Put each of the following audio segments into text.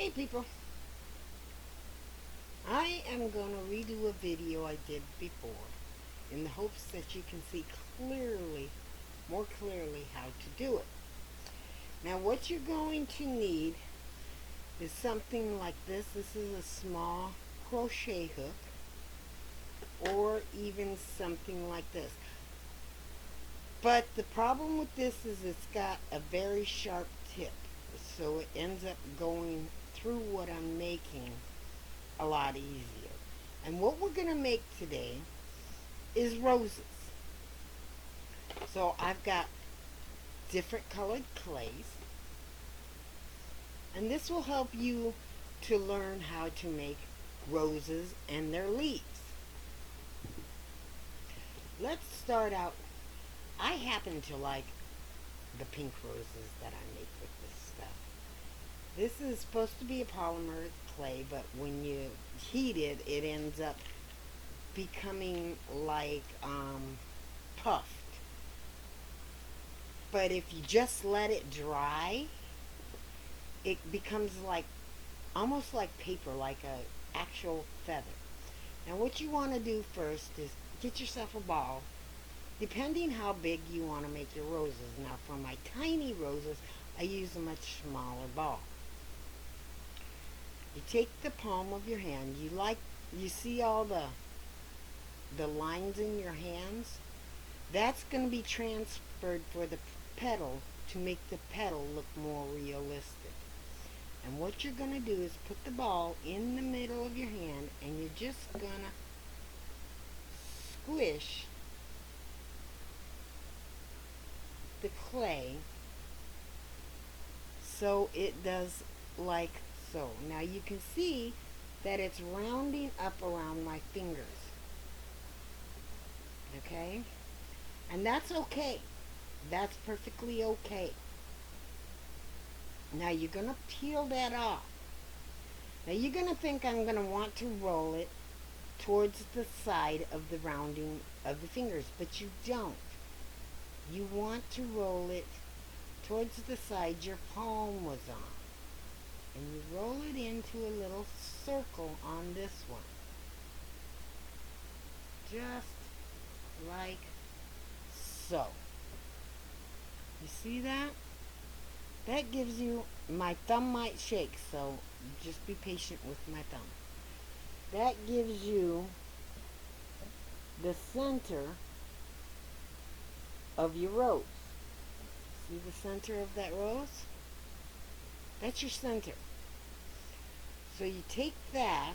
Hey people, I am going to redo a video I did before in the hopes that you can see clearly, more clearly how to do it. Now what you're going to need is something like this. This is a small crochet hook or even something like this. But the problem with this is it's got a very sharp tip, so it ends up going through what I'm making a lot easier. And what we're going to make today is roses. So I've got different colored clays, and this will help you to learn how to make roses and their leaves. Let's start out. I happen to like the pink roses that I make with this stuff. This is supposed to be a polymer clay, but when you heat it, it ends up becoming like puffed. But if you just let it dry, it becomes like almost like paper, like a actual feather. Now what you want to do first is get yourself a ball, depending how big you want to make your roses. Now for my tiny roses, I use a much smaller ball. You take the palm of your hand. You see all the lines in your hands? That's going to be transferred for the petal to make the petal look more realistic. And what you're going to do is put the ball in the middle of your hand, and you're just going to squish the clay so it does like so. Now you can see that it's rounding up around my fingers. Okay? And that's okay. That's perfectly okay. Now you're going to peel that off. Now you're going to think I'm going to want to roll it towards the side of the rounding of the fingers, but you don't. You want to roll it towards the side your palm was on. And you roll it into a little circle on this one. Just like so. You see that? That gives you, my thumb might shake, so just be patient with my thumb. That gives you the center of your rose. See the center of that rose? That's your center. So you take that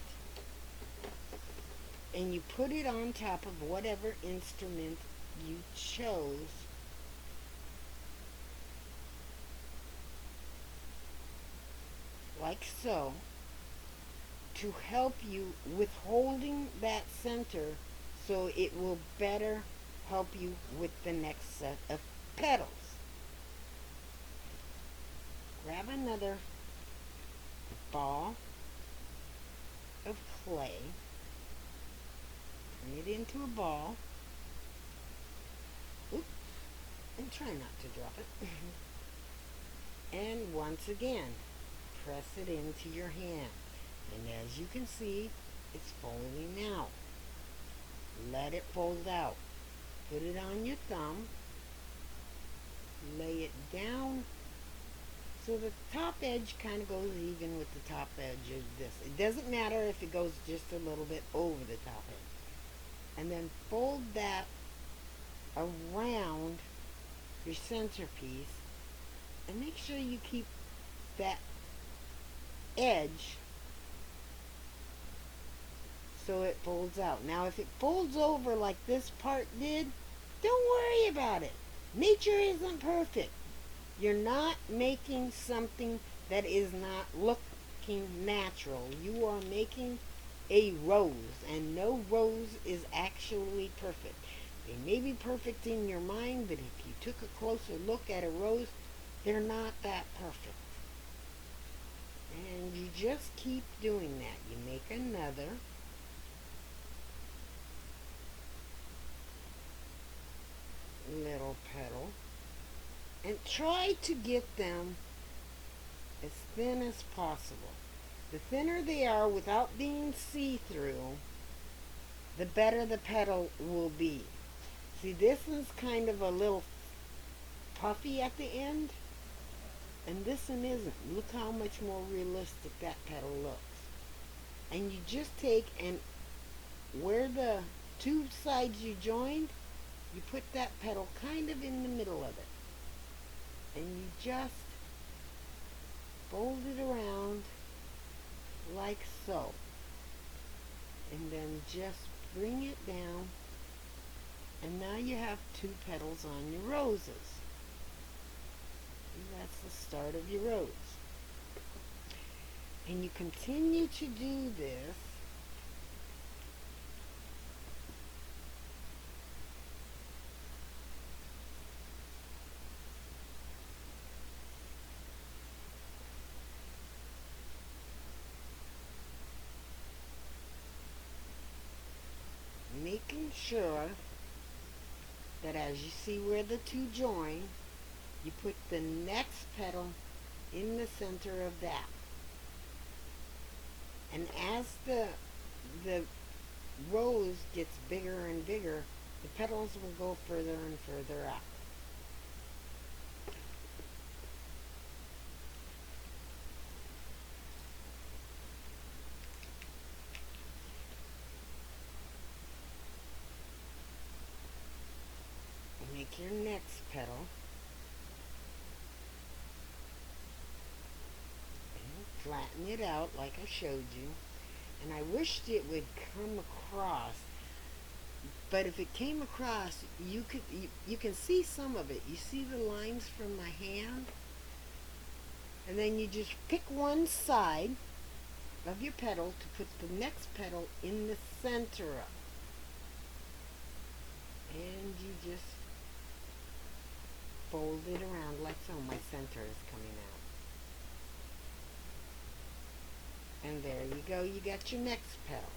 and you put it on top of whatever instrument you chose. Like so, to help you with holding that center so it will better help you with the next set of petals. Grab another ball of clay, turn it into a ball, oops, and try not to drop it. And once again, press it into your hand. And as you can see, it's folding out. Let it fold out. Put it on your thumb. Lay it down so the top edge kind of goes even with the top edge of this. It doesn't matter if it goes just a little bit over the top edge. And then fold that around your centerpiece and make sure you keep that edge so it folds out. Now if it folds over like this part did, don't worry about it. Nature isn't perfect. You're not making something that is not looking natural. You are making a rose, and no rose is actually perfect. They may be perfect in your mind, but if you took a closer look at a rose, they're not that perfect. And you just keep doing that. You make another. Little petal. And try to get them as thin as possible. The thinner they are without being see-through, the better the petal will be. See, this one's kind of a little puffy at the end, and this one isn't. Look how much more realistic that petal looks. And you just take and where the two sides you joined, you put that petal kind of in the middle of it. And you just fold it around like so. And then just bring it down. And now you have two petals on your roses. And that's the start of your rose. And you continue to do this making sure that as you see where the two join, you put the next petal in the center of that. And as the rose gets bigger and bigger, the petals will go further and further out. Make your next petal and flatten it out like I showed you. And I wished it would come across, but if it came across, you can see some of it. You see the lines from my hand? And then you just pick one side of your petal to put the next petal in the center of. And you just fold it around like so. My center is coming out. And there you go, you got your next petal.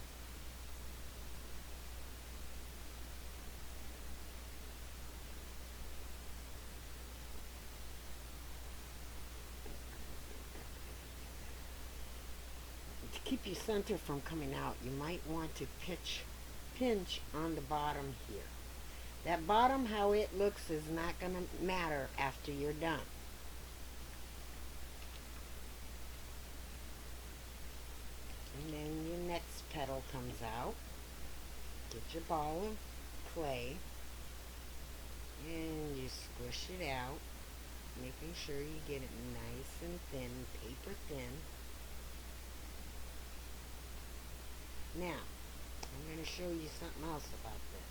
To keep your center from coming out, you might want to pinch on the bottom here. That bottom, how it looks, is not going to matter after you're done. And then your next petal comes out. Get your ball of clay and you squish it out, making sure you get it nice and thin, paper thin. Now, I'm going to show you something else about this.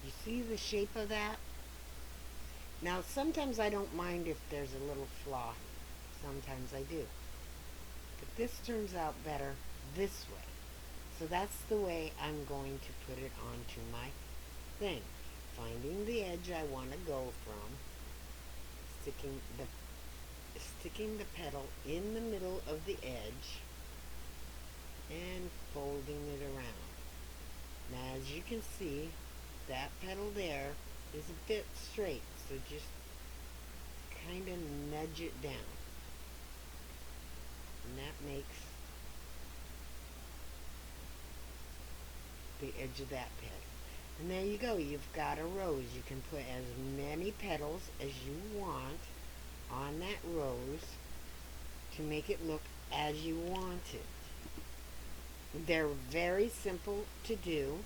You see the shape of that? Now, sometimes I don't mind if there's a little flaw. Sometimes I do. But this turns out better this way. So that's the way I'm going to put it onto my thing. Finding the edge I want to go from, sticking the petal in the middle of the edge, and folding it around. Now, as you can see, that petal there is a bit straight, so just kind of nudge it down. And that makes the edge of that petal. And there you go, you've got a rose. You can put as many petals as you want on that rose to make it look as you want it. They're very simple to do.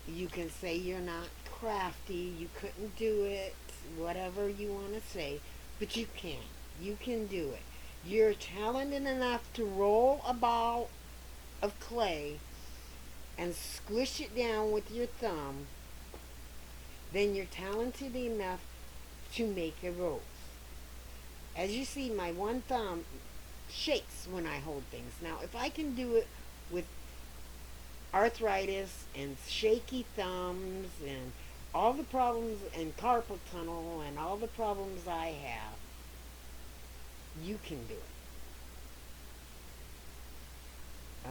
You can say you're not crafty, you couldn't do it, whatever you want to say, but you can. You can do it. You're talented enough to roll a ball of clay and squish it down with your thumb, then you're talented enough to make a rose. As you see, my one thumb shakes when I hold things. Now, if I can do it with arthritis and shaky thumbs and all the problems and carpal tunnel and all the problems I have, you can do it.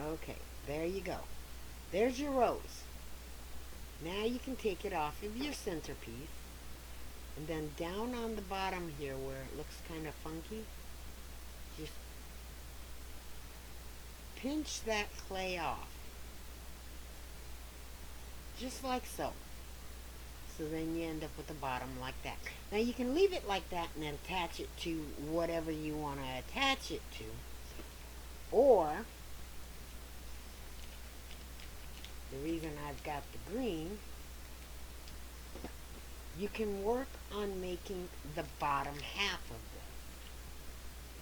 Okay, there you go. There's your rose. Now you can take it off of your centerpiece, and then down on the bottom here where it looks kind of funky, just pinch that clay off, just like so. So then you end up with a bottom like that. Now you can leave it like that and then attach it to whatever you want to attach it to. Or, the reason I've got the green, you can work on making the bottom half of this.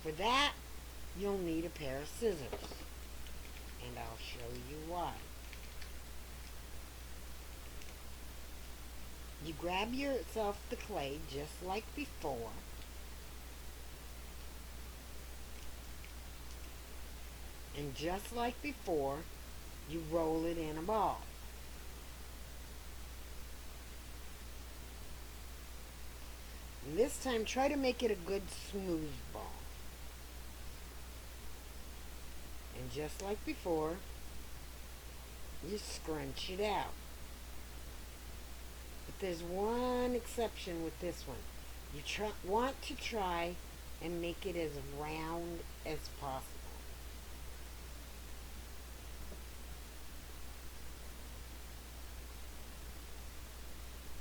For that, you'll need a pair of scissors. And I'll show you why. You grab yourself the clay just like before. And just like before, you roll it in a ball. And this time, try to make it a good smooth ball. And just like before, you scrunch it out. But there's one exception with this one. You want to try and make it as round as possible.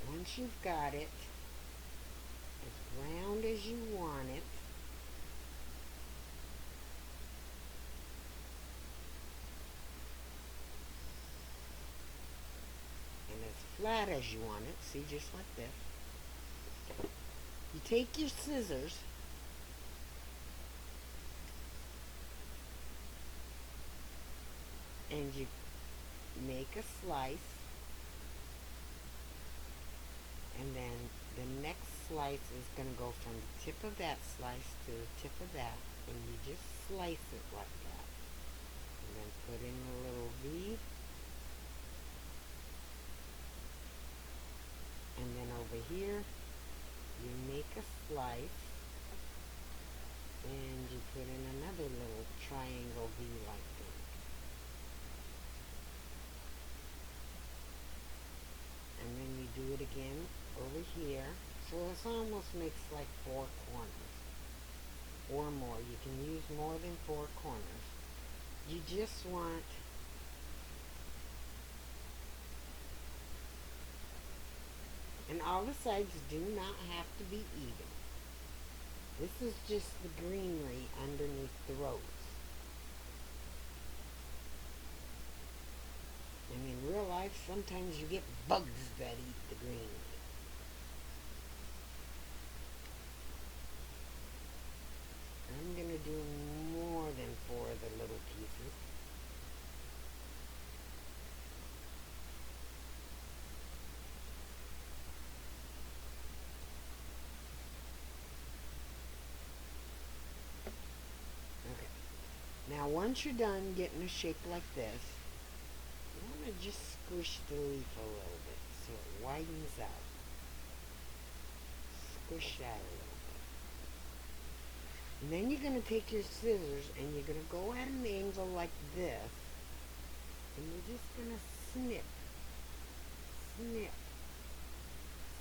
Once you've got it as round as you want it, and as flat as you want it, see, just like this, you take your scissors and you make a slice, and then the next slice is going to go from the tip of that slice to the tip of that, and you just slice it like that, and then put in a little V, and then over here you make a slice and you put in another little triangle V like this. And then you do it again over here. So this almost makes like 4 corners or more. You can use more than 4 corners. You just want and all the sides do not have to be even. This is just the greenery underneath the rose. And in real life, sometimes you get bugs that eat the greenery. I'm going to do more than 4 of the little pieces. Okay. Now once you're done getting a shape like this, you want to just squish the leaf a little bit so it widens out. Squish that a little bit. And then you're going to take your scissors and you're going to go at an angle like this. And you're just going to snip, snip,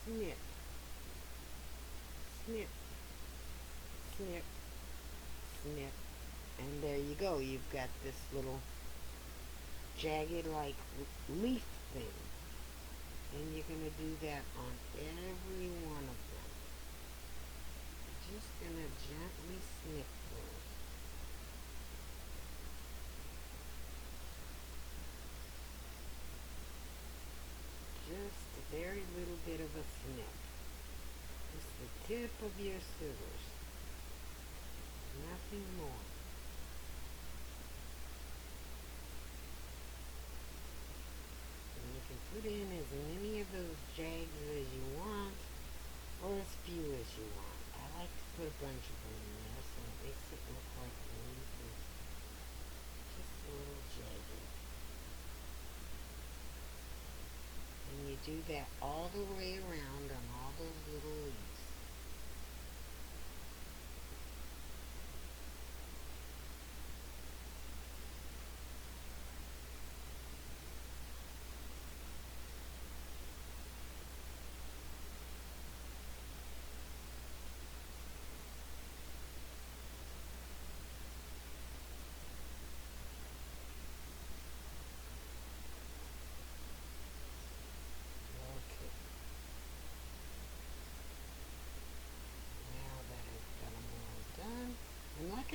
snip, snip, snip, snip. And there you go. You've got this little jagged like leaf thing. And you're going to do that on every one of them. Just going to gently snip those. Just a very little bit of a snip. Just the tip of your scissors. Nothing more. And you can put in as many of those jags as you want, or as few as you want. I like to put a bunch of them in there so it makes it look like the leaf is just a little jagged. And you do that all the way around on all those little leaves.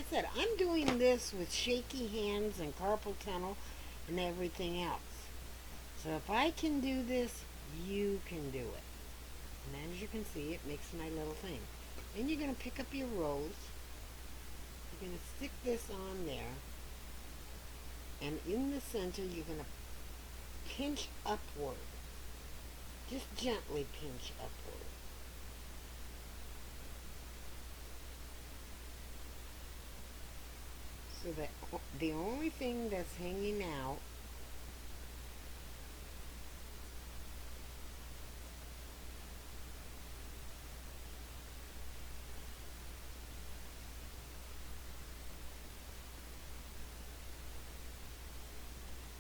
said, I'm doing this with shaky hands and carpal tunnel and everything else. So if I can do this, you can do it. And as you can see, it makes my little thing. Then you're going to pick up your rose. You're going to stick this on there. And in the center, you're going to pinch upward. Just gently pinch upward. So that the only thing that's hanging out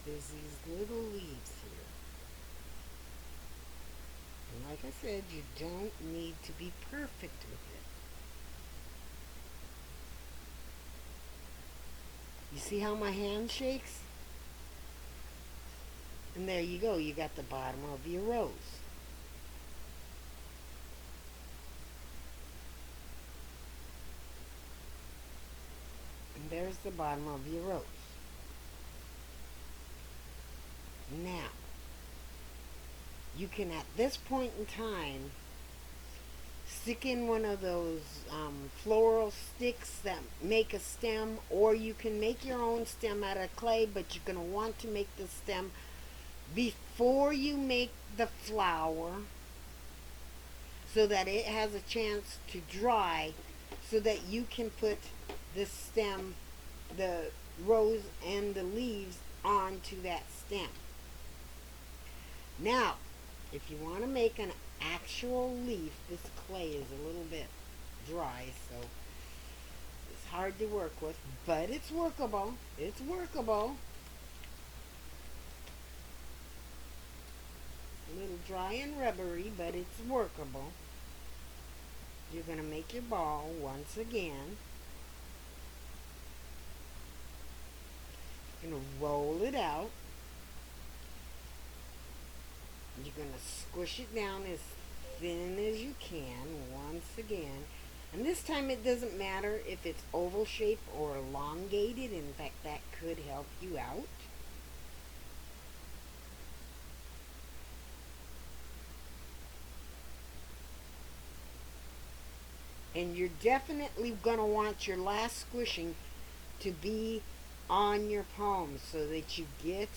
is these little leaves here. And like I said, you don't need to be perfect with it. You see how my hand shakes? And there you go, you got the bottom of your rose. And there's the bottom of your rose. Now, you can at this point in time stick in one of those floral sticks that make a stem, or you can make your own stem out of clay, but you're going to want to make the stem before you make the flower so that it has a chance to dry, so that you can put the stem, the rose and the leaves onto that stem. Now, if you want to make an actual leaf, this clay is a little bit dry, so it's hard to work with, but it's workable. It's workable. A little dry and rubbery, but it's workable. You're going to make your ball once again. You're going to roll it out. You're going to squish it down as thin as you can once again. And this time it doesn't matter if it's oval shape or elongated. In fact, that could help you out. And you're definitely going to want your last squishing to be on your palm so that you get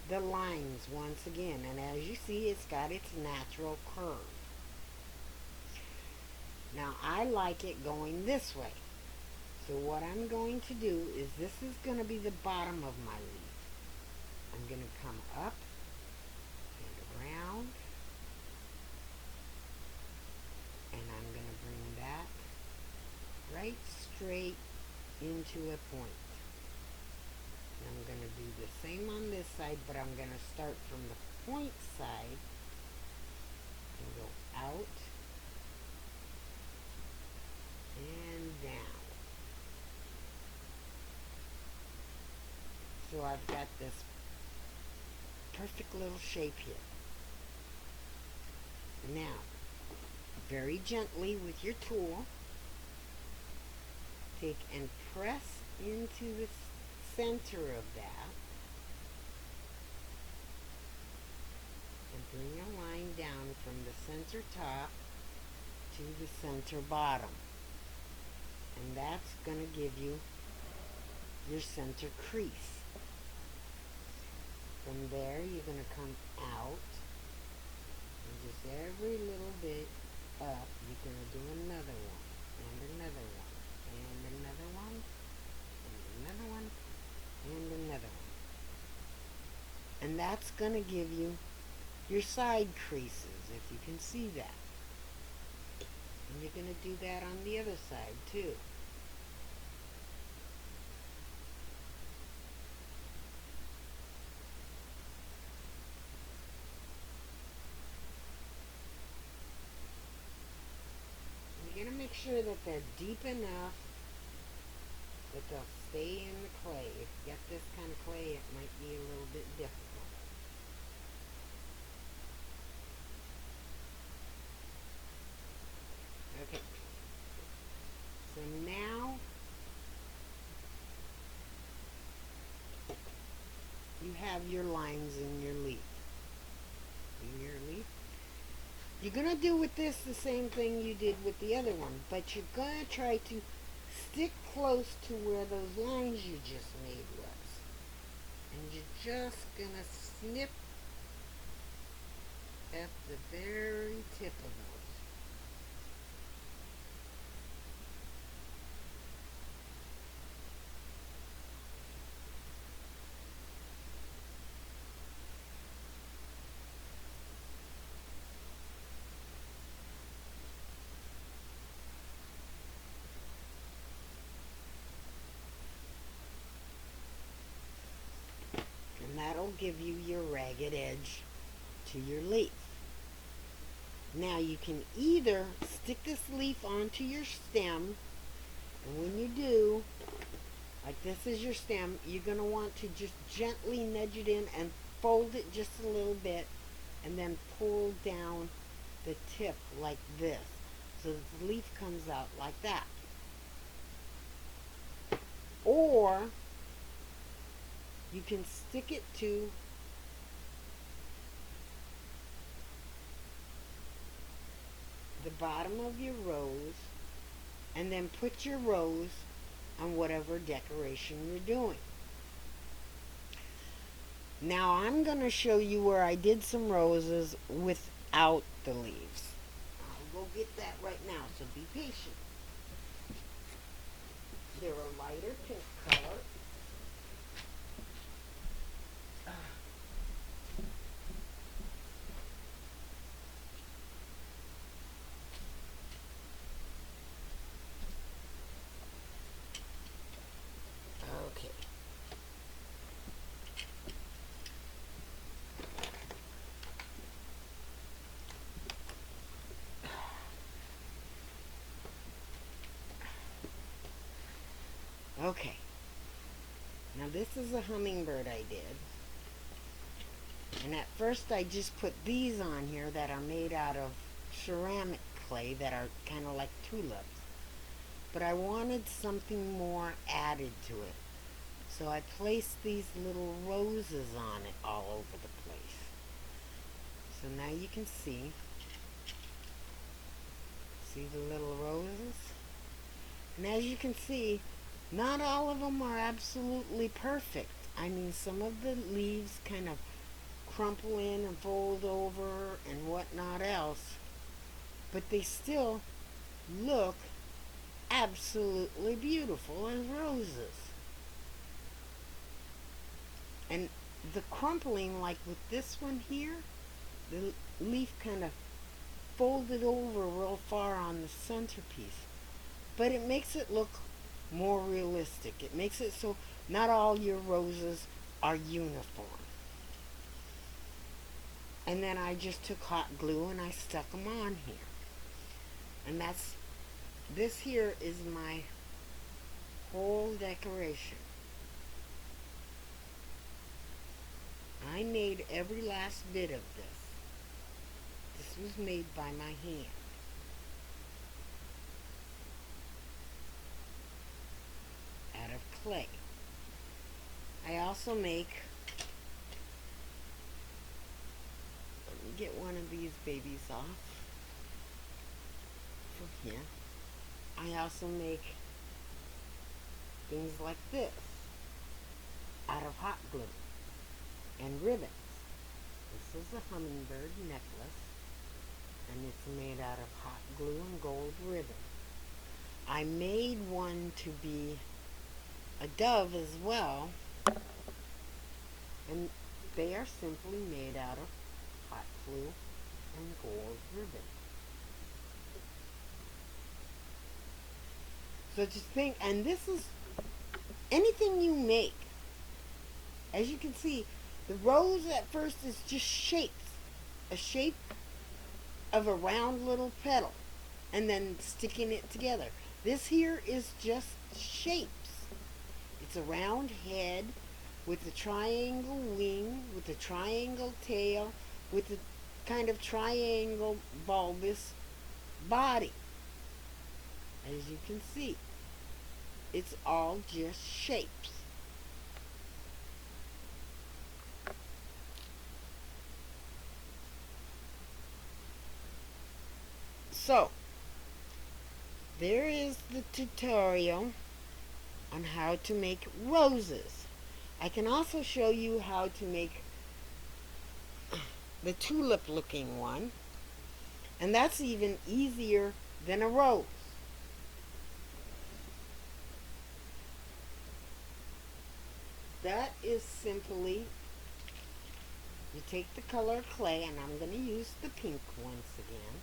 the lines once again. And as you see, it's got its natural curve. Now, I like it going this way. So what I'm going to do is, this is going to be the bottom of my leaf. I'm going to come up and around. And I'm going to bring that right straight into a point. And I'm going to do the same on this side, but I'm going to start from the point side and go out and down. So I've got this perfect little shape here. Now, very gently with your tool, take and press into the center of that and bring a line down from the center top to the center bottom. And that's going to give you your center crease. From there, you're going to come out, and just every little bit up, you're going to do another one, and another one, and another one, and another one, and another one. And that's going to give you your side creases, if you can see that. And you're going to do that on the other side, too. You're going to make sure that they're deep enough that they'll stay in the clay. If you get this kind of clay, it might be a little bit difficult. Okay. So now your lines in your leaf. In your leaf. You're going to do with this the same thing you did with the other one, but you're going to try to stick close to where those lines you just made was. And you're just going to snip at the very tip of those. And that'll give you your ragged edge to your leaf. Now you can either stick this leaf onto your stem, and when you do, like this is your stem, you're going to want to just gently nudge it in and fold it just a little bit, and then pull down the tip like this, so that the leaf comes out like that. Or you can stick it to the bottom of your rose and then put your rose on whatever decoration you're doing. Now I'm going to show you where I did some roses without the leaves. I'll go get that right now, so be patient. They're a lighter pink color. Okay. Okay. Now this is a hummingbird I did. And at first I just put these on here that are made out of ceramic clay that are kind of like tulips. But I wanted something more added to it. So I placed these little roses on it all over the place. So now you can see the little roses? And as you can see, not all of them are absolutely perfect. I mean, some of the leaves kind of crumple in and fold over and whatnot else. But they still look absolutely beautiful as roses. And the crumpling, like with this one here, the leaf kind of folded over real far on the centerpiece. But it makes it look more realistic. It makes it so not all your roses are uniform. And then I just took hot glue and I stuck them on here. And this here is my whole decoration. I made every last bit of this. This was made by my hand. Out of clay. I also make, let me get one of these babies off from here. I also make things like this out of hot glue and ribbons. This is a hummingbird necklace, and it's made out of hot glue and gold ribbon. I made one to be a dove as well, and they are simply made out of hot glue and gold ribbon. So just think, and this is anything you make. As you can see, the rose at first is just shapes. A shape of a round little petal, and then sticking it together. This here is just shapes. It's a round head with a triangle wing, with a triangle tail, with a kind of triangle bulbous body. As you can see, it's all just shapes. So, there is the tutorial on how to make roses. I can also show you how to make the tulip looking one, and that's even easier than a rose. That is simply, you take the color clay, and I'm going to use the pink once again.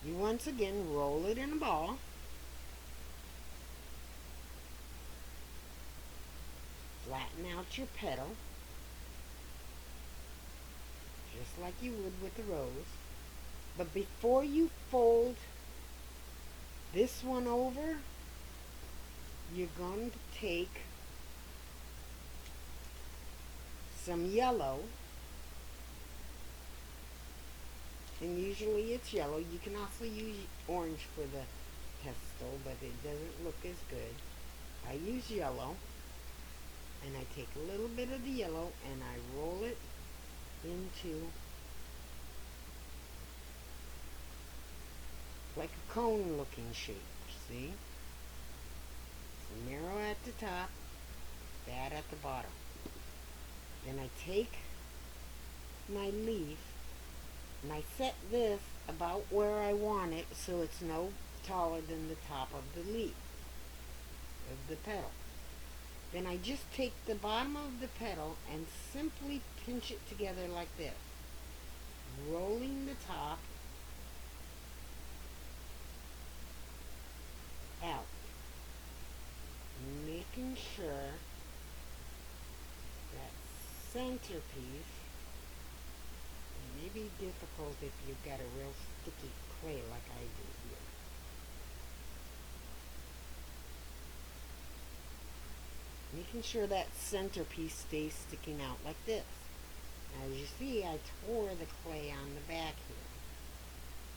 You once again roll it in a ball. Flatten out your petal, just like you would with a rose. But before you fold this one over, you're going to take some yellow, and usually it's yellow. You can also use orange for the pestle, but it doesn't look as good. I use yellow, and I take a little bit of the yellow and I roll it into like a cone looking shape, see? It's narrow at the top, fat at the bottom. Then I take my leaf and I set this about where I want it so it's no taller than the top of the leaf, of the petal. Then I just take the bottom of the petal and simply pinch it together like this, rolling the top out, making sure that centerpiece. It may be difficult if you've got a real sticky clay like I do here. Making sure that centerpiece stays sticking out like this. Now, as you see, I tore the clay on the back here.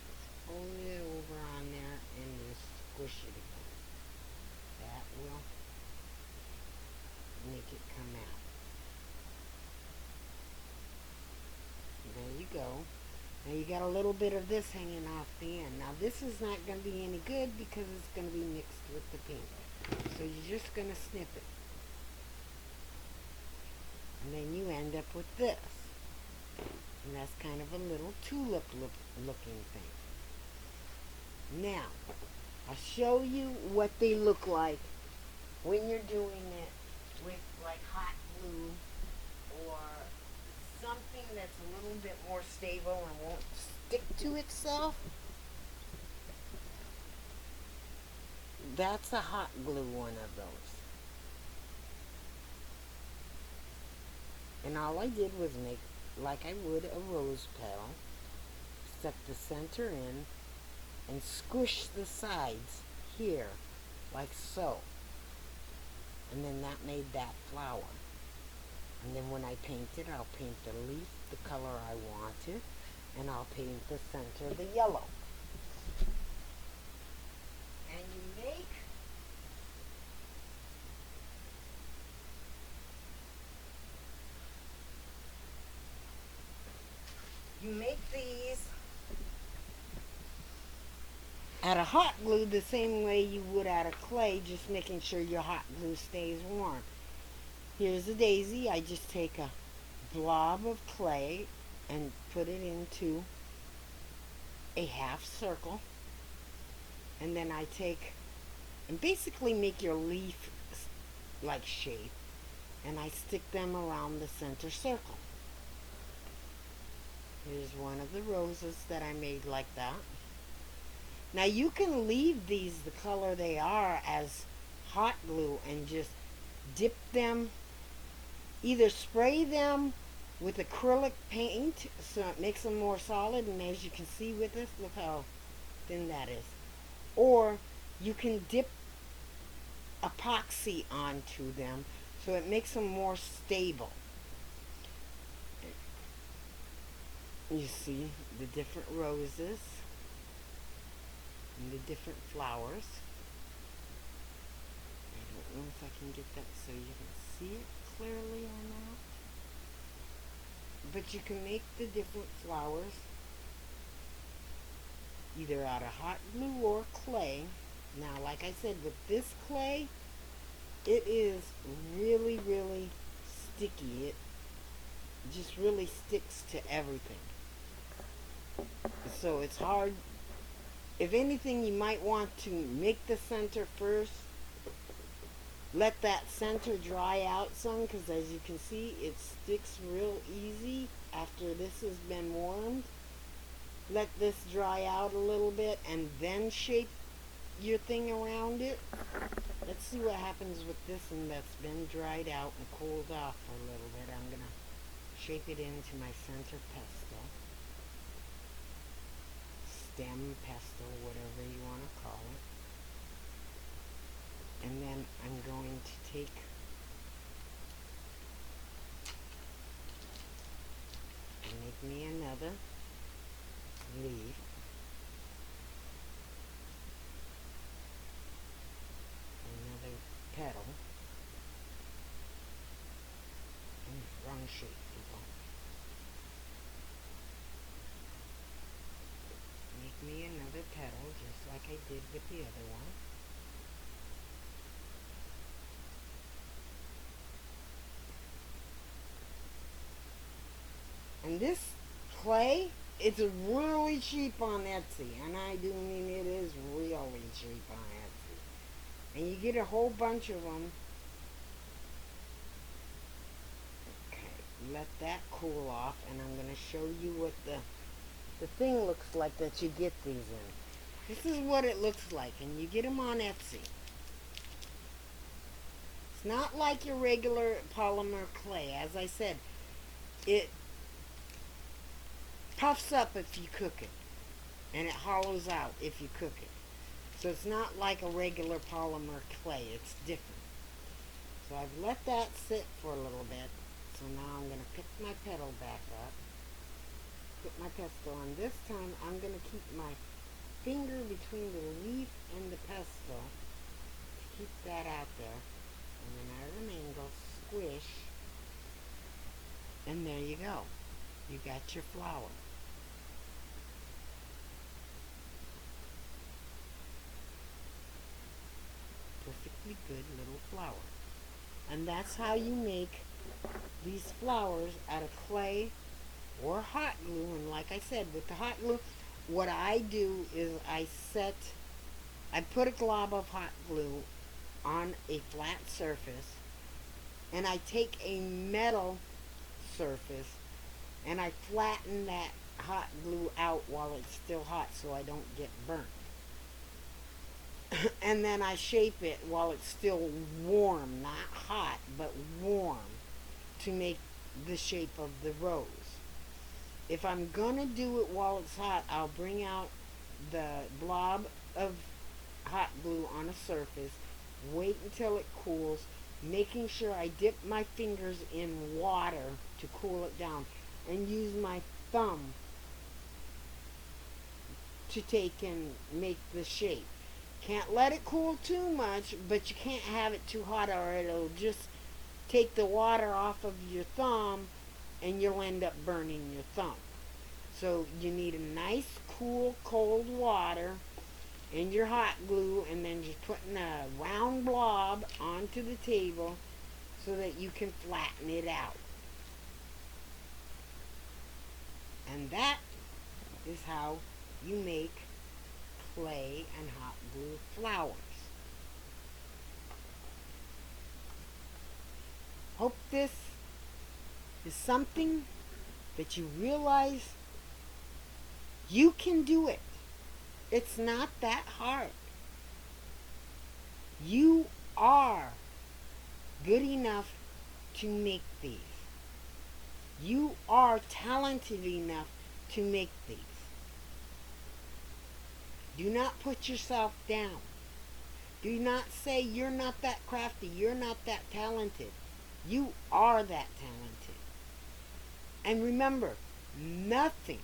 Just fold it over on there and just squish it again. That will make it come out. There you go. Now you got a little bit of this hanging off the end. Now this is not going to be any good because it's going to be mixed with the pink. So you're just going to snip it. And then you end up with this. And that's kind of a little tulip looking thing. Now, I'll show you what they look like when you're doing it with like hot glue or something that's a little bit more stable and won't stick to itself. That's a hot glue one of those. And all I did was make like I would a rose petal, stuck the center in, and squish the sides here, like so. And then that made that flower. And then when I paint it, I'll paint the leaf the color I wanted, and I'll paint the center the yellow. And you make these out of hot glue the same way you would out of clay, just making sure your hot glue stays warm. Here's a daisy. I just take a blob of clay and put it into a half circle, and then I take and basically make your leaf like shape, and I stick them around the center circle. Here's one of the roses that I made like that. Now you can leave these the color they are as hot glue and just dip them, either spray them with acrylic paint so it makes them more solid, and as you can see with this, look how thin that is. Or you can dip epoxy onto them so it makes them more stable. You see the different roses and the different flowers. I don't know if I can get that so you can see it clearly or not. But you can make the different flowers either out of hot glue or clay. Now, like I said, with this clay, it is really, really sticky. It just really sticks to everything. So it's hard. If anything, you might want to make the center first. Let that center dry out some, because as you can see, it sticks real easy after this has been warmed. Let this dry out a little bit and then shape your thing around it. Let's see what happens with this one that's been dried out and cooled off for a little bit. I'm going to shape it into my center pestle. Stem pestle, whatever you want to call it. And then I'm going to take and make me another leaf. Another petal. Wrong shape, people. Make me another petal just like I did with the other one. And this clay, it's really cheap on Etsy. And I do mean it is really cheap on Etsy. And you get a whole bunch of them. Okay, let that cool off. And I'm going to show you what the thing looks like that you get these in. This is what it looks like. And you get them on Etsy. It's not like your regular polymer clay. As I said, it puffs up if you cook it, and it hollows out if you cook it. So it's not like a regular polymer clay. It's different. So I've let that sit for a little bit. So now I'm going to pick my petal back up, put my pestle on. This time I'm going to keep my finger between the leaf and the pestle to keep that out there. And then at an angle, squish, and there you go. You got your flower. Perfectly good little flower. And that's how you make these flowers out of clay or hot glue. And like I said, with the hot glue, what I do is I put a glob of hot glue on a flat surface, and I take a metal surface and I flatten that hot glue out while it's still hot so I don't get burnt. And then I shape it while it's still warm, not hot, but warm, to make the shape of the rose. If I'm gonna do it while it's hot, I'll bring out the blob of hot glue on a surface, wait until it cools, making sure I dip my fingers in water to cool it down, and use my thumb to take and make the shape. Can't let it cool too much, but you can't have it too hot or it'll just take the water off of your thumb and you'll end up burning your thumb. So you need a nice, cool, cold water in your hot glue, and then just putting a round blob onto the table so that you can flatten it out. And that is how you make clay and hot glue flowers. Hope this is something that you realize you can do it. It's not that hard. You are good enough to make these. You are talented enough to make these. Do not put yourself down. Do not say you're not that crafty, you're not that talented. You are that talented. And remember, nothing,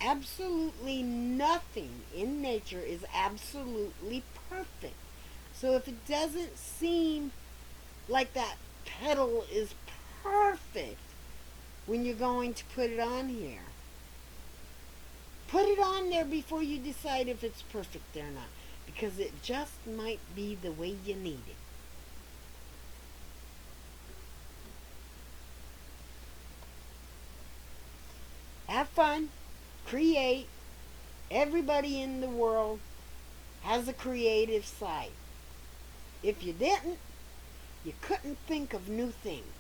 absolutely nothing in nature is absolutely perfect. So if it doesn't seem like that petal is perfect when you're going to put it on here. Put it on there before you decide if it's perfect or not, because it just might be the way you need it. Have fun, create. Everybody in the world has a creative side. If you didn't, you couldn't think of new things.